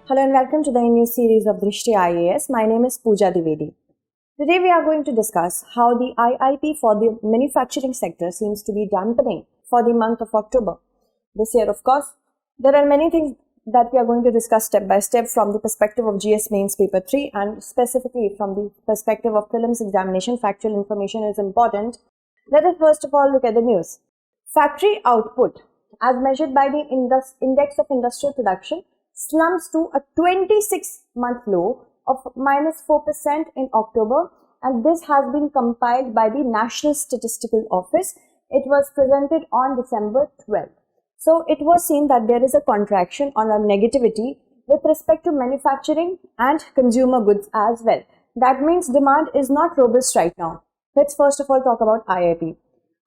Hello and welcome to the new series of Drishti IAS. My name is Pooja Dwivedi. Today we are going to discuss how the IIP for the manufacturing sector seems to be dampening for the month of October. This year, of course, there are many things that we are going to discuss step by step from the perspective of GS Mains Paper 3 and specifically from the perspective of prelims examination. Factual information is important. Let us first of all look at the news. Factory output as measured by the Index of Industrial Production slumps to a 26-month low of -4% in October, and this has been compiled by the National Statistical Office. It was presented on December 12th. So it was seen that there is a contraction or a negativity with respect to manufacturing and consumer goods as well. That means demand is not robust right now. Let's first of all talk about IIP.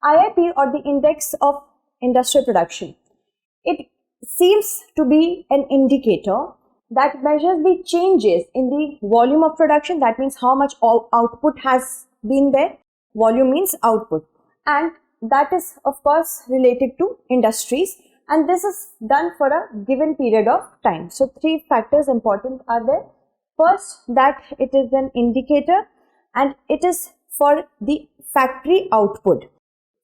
IIP, or the Index of Industrial Production. It seems to be an indicator that measures the changes in the volume of production. That means how much output has been there. Volume means output, and that is of course related to industries, and this is done for a given period of time. So three factors important are there. First, that it is an indicator and it is for the factory output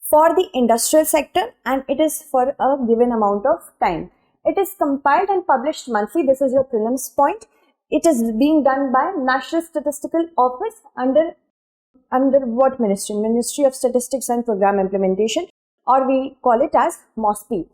for the industrial sector, and it is for a given amount of time. It is compiled and published monthly. This is your prelims point. It is being done by National Statistical Office under what ministry? Ministry of Statistics and Program Implementation, or we call it as MOSPI.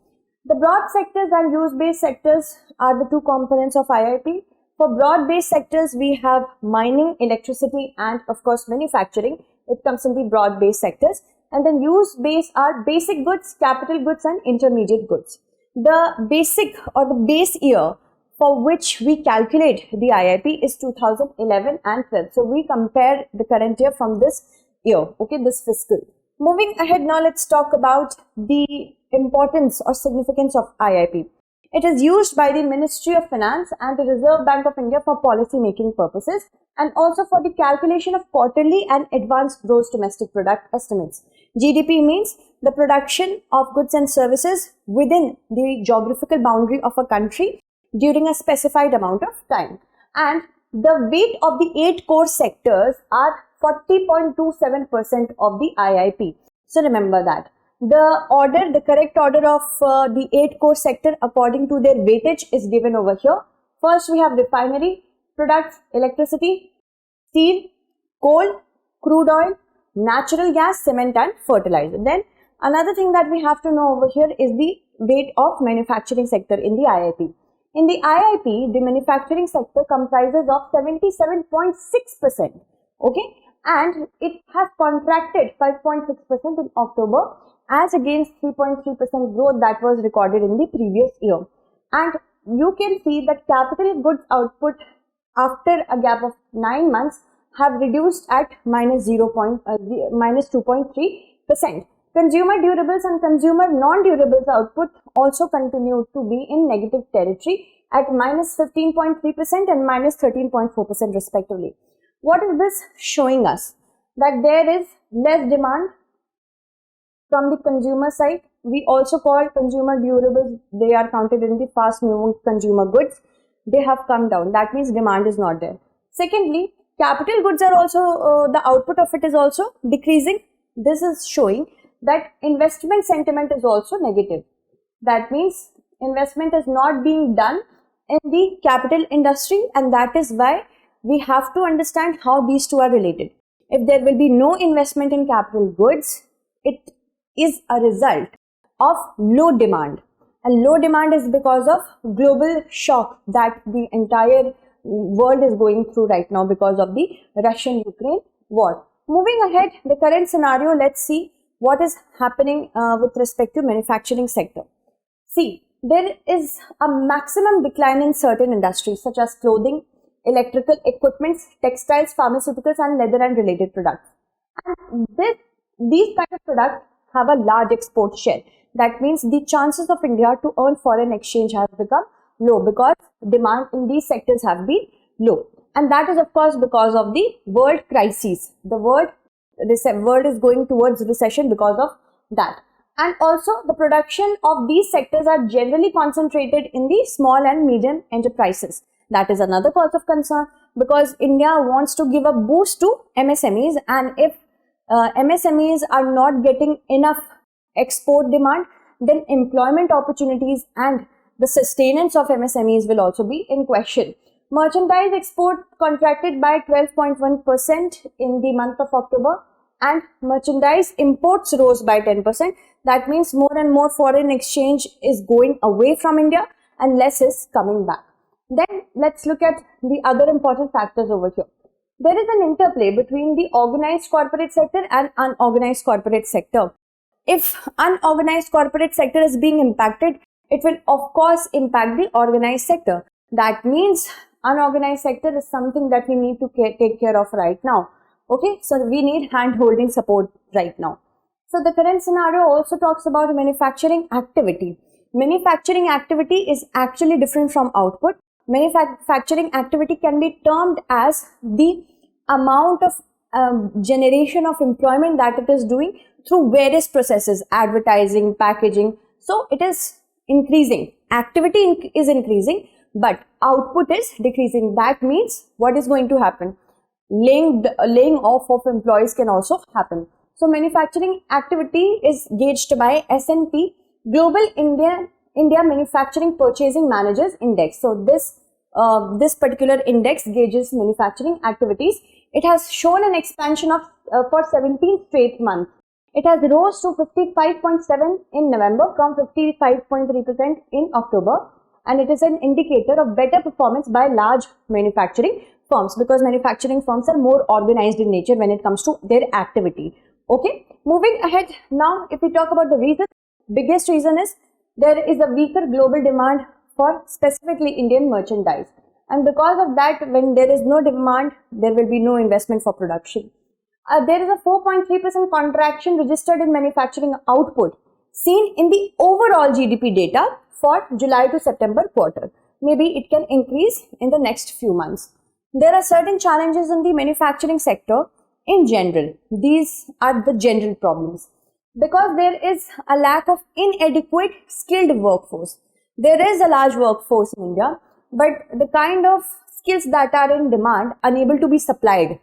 The broad sectors and use-based sectors are the two components of IIP. For broad-based sectors, we have mining, electricity, and of course manufacturing. It comes in the broad-based sectors. And then use-based are basic goods, capital goods, and intermediate goods. The basic or the base year for which we calculate the IIP is 2011 and 12. So we compare the current year from this year, okay, this fiscal. Moving ahead now, let's talk about the importance or significance of IIP. It is used by the Ministry of Finance and the Reserve Bank of India for policy making purposes, and also for the calculation of quarterly and advanced gross domestic product estimates. GDP means the production of goods and services within the geographical boundary of a country during a specified amount of time. And the weight of the 8 core sectors are 40.27% of the IIP. So remember that. The correct order of the 8 core sector according to their weightage is given over here. First we have refinery, products, electricity, steel, coal, crude oil, natural gas, cement and fertilizer. Then another thing that we have to know over here is the weight of manufacturing sector in the IIP. In the IIP, the manufacturing sector comprises of 77.6%, okay, and it has contracted 5.6% in October as against 3.3% growth that was recorded in the previous year. And you can see that capital goods output after a gap of 9 months have reduced at -2.3%. Consumer durables and consumer non-durables output also continue to be in negative territory at -15.3% and -13.4% respectively. What is this showing us? That there is less demand from the consumer side. We also call consumer durables, they are counted in the fast moving consumer goods. They have come down. That means demand is not there. Secondly, capital goods are also, the output of it is also decreasing. This is showing that investment sentiment is also negative. That means investment is not being done in the capital industry, and that is why we have to understand how these two are related. If there will be no investment in capital goods, it is a result of low demand. And low demand is because of global shock that the entire world is going through right now because of the Russian-Ukraine war. Moving ahead, the current scenario, let's see what is happening with respect to manufacturing sector. See, there is a maximum decline in certain industries such as clothing, electrical equipments, textiles, pharmaceuticals and leather and related products. And these kind of products have a large export share. That means the chances of India to earn foreign exchange have become low because demand in these sectors have been low. And that is of course because of the world crises. The world is going towards recession because of that. And also the production of these sectors are generally concentrated in the small and medium enterprises. That is another cause of concern, because India wants to give a boost to MSMEs, and if MSMEs are not getting enough export demand, then employment opportunities and the sustenance of MSMEs will also be in question. Merchandise export contracted by 12.1% in the month of October, and merchandise imports rose by 10%. That means more and more foreign exchange is going away from India and less is coming back. Then let's look at the other important factors over here. There is an interplay between the organized corporate sector and unorganized corporate sector. If unorganized corporate sector is being impacted, it will of course impact the organized sector. That means unorganized sector is something that we need to take care of right now. Okay, so we need hand-holding support right now. So the current scenario also talks about manufacturing activity. Manufacturing activity is actually different from output. Manufacturing activity can be termed as the amount of generation of employment that it is doing through various processes, advertising, packaging. So it is increasing. Activity is increasing, but output is decreasing. That means what is going to happen? Laying off of employees can also happen. So manufacturing activity is gauged by S&P Global India Manufacturing Purchasing Managers Index. So this particular index gauges manufacturing activities. It has shown an expansion of for 17 straight months. It has rose to 55.7 in November from 55.3% in October, and it is an indicator of better performance by large manufacturing firms, because manufacturing firms are more organized in nature when it comes to their activity. Okay, moving ahead now, if we talk about the reason, biggest reason is there is a weaker global demand for specifically Indian merchandise, and because of that, when there is no demand, there will be no investment for production. There is a 4.3% contraction registered in manufacturing output seen in the overall GDP data for July to September quarter. Maybe it can increase in the next few months. There are certain challenges in the manufacturing sector in general. These are the general problems. Because there is a lack of inadequate skilled workforce. There is a large workforce in India, but the kind of skills that are in demand are unable to be supplied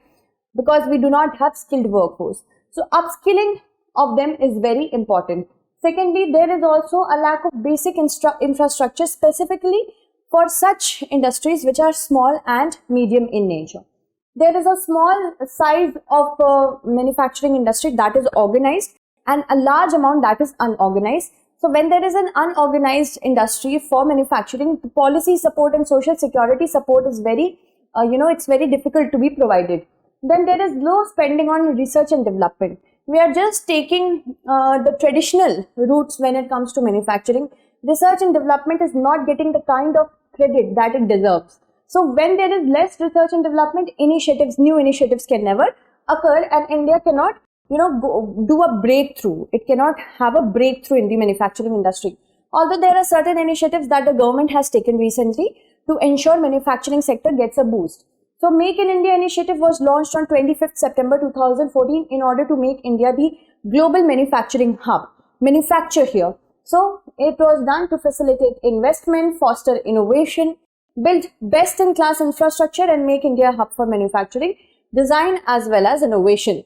because we do not have skilled workforce. So upskilling of them is very important. Secondly, there is also a lack of basic infrastructure specifically for such industries which are small and medium in nature. There is a small size of manufacturing industry that is organized and a large amount that is unorganized. So when there is an unorganized industry for manufacturing, the policy support and social security support is very, it's very difficult to be provided. Then there is low spending on research and development. We are just taking the traditional routes when it comes to manufacturing. Research and development is not getting the kind of credit that it deserves. So when there is less research and development, new initiatives can never occur, and India cannot, do a breakthrough. It cannot have a breakthrough in the manufacturing industry. Although there are certain initiatives that the government has taken recently to ensure manufacturing sector gets a boost. So Make in India initiative was launched on 25th September 2014 in order to make India the global manufacturing hub. Manufacture here. So it was done to facilitate investment, foster innovation, build best-in-class infrastructure and make India a hub for manufacturing, design as well as innovation.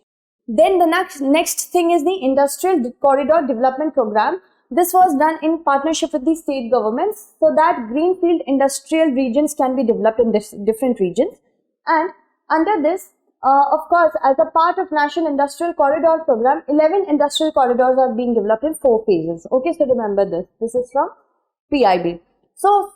Then the next thing is the Industrial Corridor Development Program. This was done in partnership with the state governments so that greenfield industrial regions can be developed in different regions. And under this, of course, as a part of National Industrial Corridor Program, 11 industrial corridors are being developed in 4 phases. Okay, so remember this. This is from PIB. So,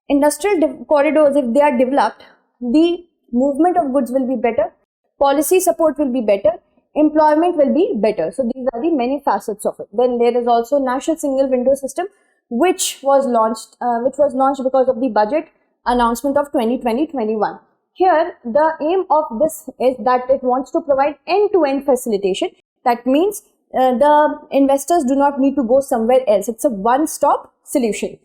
industrial corridors, if they are developed, the movement of goods will be better, policy support will be better, employment will be better. So, these are the many facets of it. Then there is also National Single Window System, which was launched because of the budget announcement of 2020-21. Here, the aim of this is that it wants to provide end-to-end facilitation. That means the investors do not need to go somewhere else. It's a one-stop solution.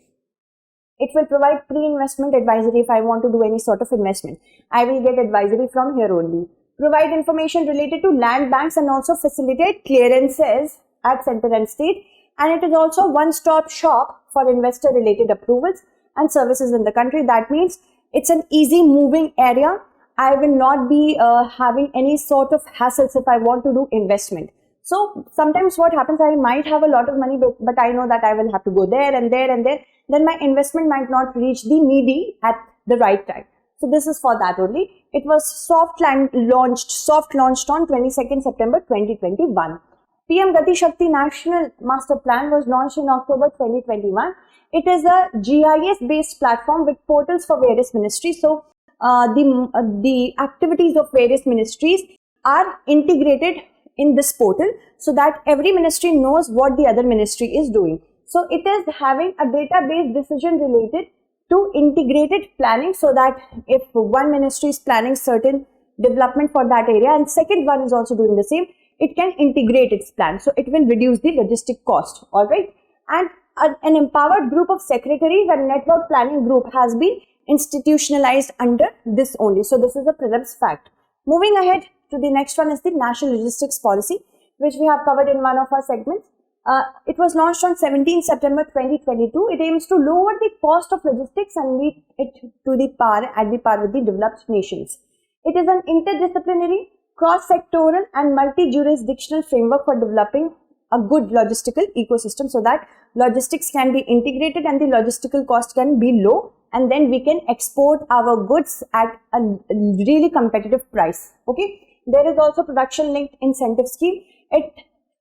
It will provide pre-investment advisory if I want to do any sort of investment. I will get advisory from here only. Provide information related to land banks and also facilitate clearances at center and state. And it is also one-stop shop for investor-related approvals and services in the country. That means It's an easy moving area. I will not be having any sort of hassles if I want to do investment. So sometimes what happens, I might have a lot of money, but I know that I will have to go there and there and there. Then my investment might not reach the needy at the right time. So this is for that only. It was soft launched on 22nd September 2021. PM Gati Shakti National Master Plan was launched in October 2021. It is a GIS-based platform with portals for various ministries. So the activities of various ministries are integrated in this portal so that every ministry knows what the other ministry is doing. So it is having a database decision related to integrated planning, so that if one ministry is planning certain development for that area and second one is also doing the same, it can integrate its plan. So it will reduce the logistic cost. All right. And an empowered group of secretaries and network planning group has been institutionalized under this only. So this is a prelims fact. Moving ahead to the next one is the National Logistics Policy, which we have covered in one of our segments. It was launched on 17 September 2022. It aims to lower the cost of logistics and meet it to the at the par with the developed nations. It is an interdisciplinary, cross-sectoral and multi-jurisdictional framework for developing a good logistical ecosystem so that logistics can be integrated and the logistical cost can be low, and then we can export our goods at a really competitive price. Okay. There is also production linked incentive scheme. It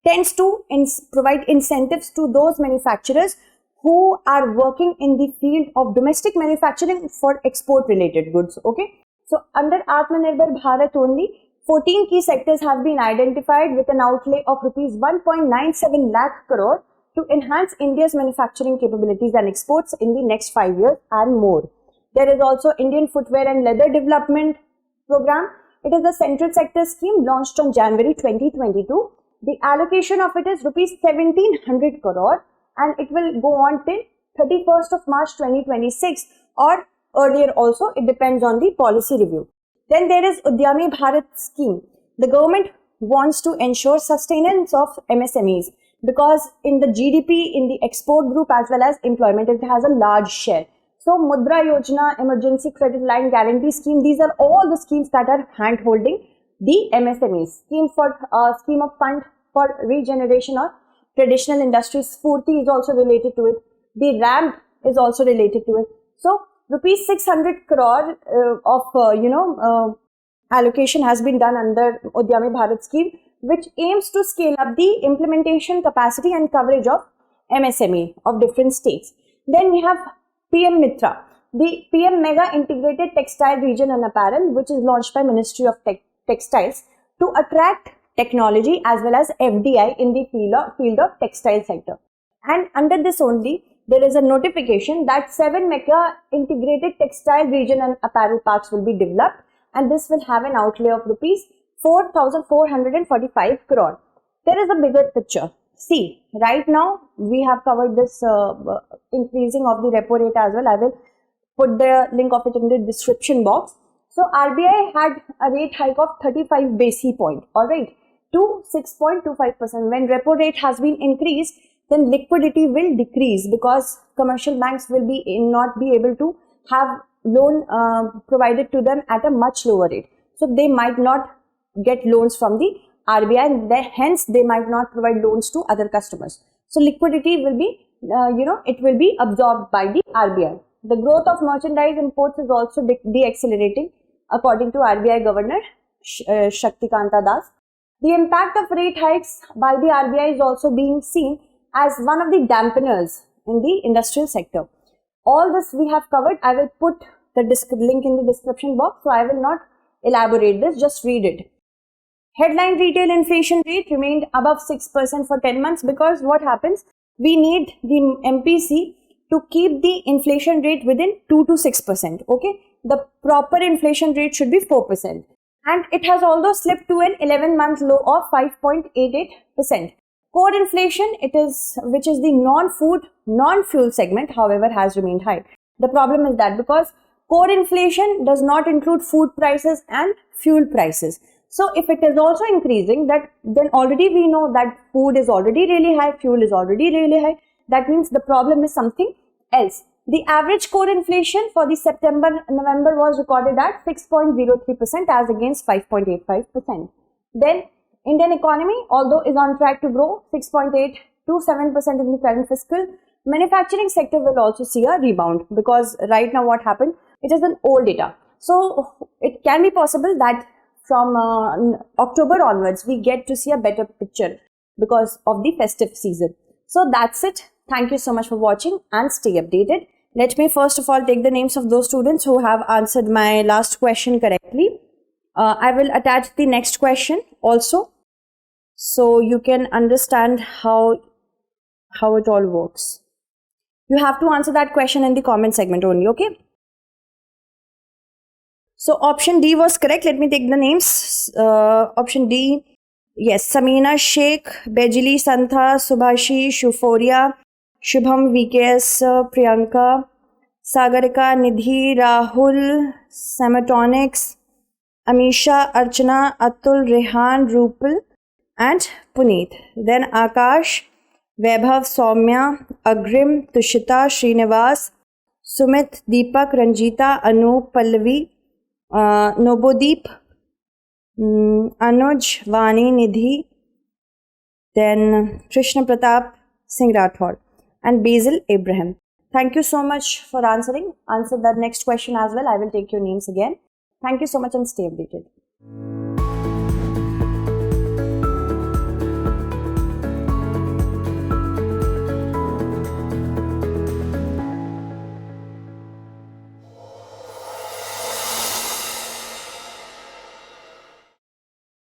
tends to provide incentives to those manufacturers who are working in the field of domestic manufacturing for export related goods. Okay. So under Atmanirbhar Bharat only, 14 key sectors have been identified with an outlay of rupees 1.97 lakh crore to enhance India's manufacturing capabilities and exports in the next 5 years and more. There is also Indian Footwear and Leather Development Program. It is a central sector scheme launched on January 2022. The allocation of it is rupees 1700 crore and it will go on till 31st of March 2026 or earlier also. It depends on the policy review. Then there is Udyami Bharat scheme. The government wants to ensure sustenance of MSMEs because in the GDP, in the export group as well as employment, it has a large share. So Mudra Yojana, Emergency Credit Line Guarantee Scheme, these are all the schemes that are hand-holding the MSMEs. Scheme of Fund for Regeneration of Traditional Industries, Spurti is also related to it. The RAMP is also related to it. So rupees 600 crore allocation has been done under Udyami Bharat scheme, which aims to scale up the implementation capacity and coverage of MSME of different states. Then we have PM Mitra, the PM Mega Integrated Textile Region and Apparel, which is launched by Ministry of Textiles to attract technology as well as FDI in the field of textile sector. And under this only, there is a notification that 7 Mega Integrated Textile Region and Apparel Parks will be developed, and this will have an outlay of rupees 4,445 crore. There is a bigger picture. See, right now we have covered this increasing of the repo rate as well. I will put the link of it in the description box. So RBI had a rate hike of 35 basis point, alright, to 6.25%. When repo rate has been increased, then liquidity will decrease because commercial banks will not be able to have loan provided to them at a much lower rate. So they might not get loans from the RBI and hence they might not provide loans to other customers. So liquidity will be, it will be absorbed by the RBI. The growth of merchandise imports is also deaccelerating according to RBI Governor Shaktikanta Das. The impact of rate hikes by the RBI is also being seen as one of the dampeners in the industrial sector. All this we have covered. I will put the link in the description box, so I will not elaborate this, just read it. Headline retail inflation rate remained above 6% for 10 months because what happens? We need the MPC to keep the inflation rate within 2 to 6%. Okay, the proper inflation rate should be 4%. And it has also slipped to an 11-month low of 5.88%. Core inflation, which is the non-food, non-fuel segment, however, has remained high. The problem is that because core inflation does not include food prices and fuel prices. So if it is also increasing, then already we know that food is already really high, fuel is already really high. That means the problem is something else. The average core inflation for the September-November was recorded at 6.03% as against 5.85%. Then Indian economy, although is on track to grow 6.8 to 7% in the current fiscal, manufacturing sector will also see a rebound, because right now what happened, it is an old data. So it can be possible that from October onwards, we get to see a better picture because of the festive season. So that's it. Thank you so much for watching and stay updated. Let me first of all take the names of those students who have answered my last question correctly. I will attach the next question also, so you can understand how it all works. You have to answer that question in the comment segment only, okay? So option D was correct. Let me take the names. Option D, yes, Samina Sheikh, Bejli Santha, Subhashi, Shuforia, Shubham VKS, Priyanka, Sagarika, Nidhi, Rahul, Sematonics, Amisha, Archana, Atul, Rehan, Rupal and Puneet. Then Akash, Vaibhav, Soumya, Agrim, Tushita, Srinivas, Sumit, Deepak, Ranjita, Anup, Pallavi, Nobodeep, Anuj, Vani, Nidhi, then Krishna Pratap Singh Rathod and Basil Abraham. Thank you so much for answering. Answer that next question as well. I will take your names again. Thank you so much and stay updated.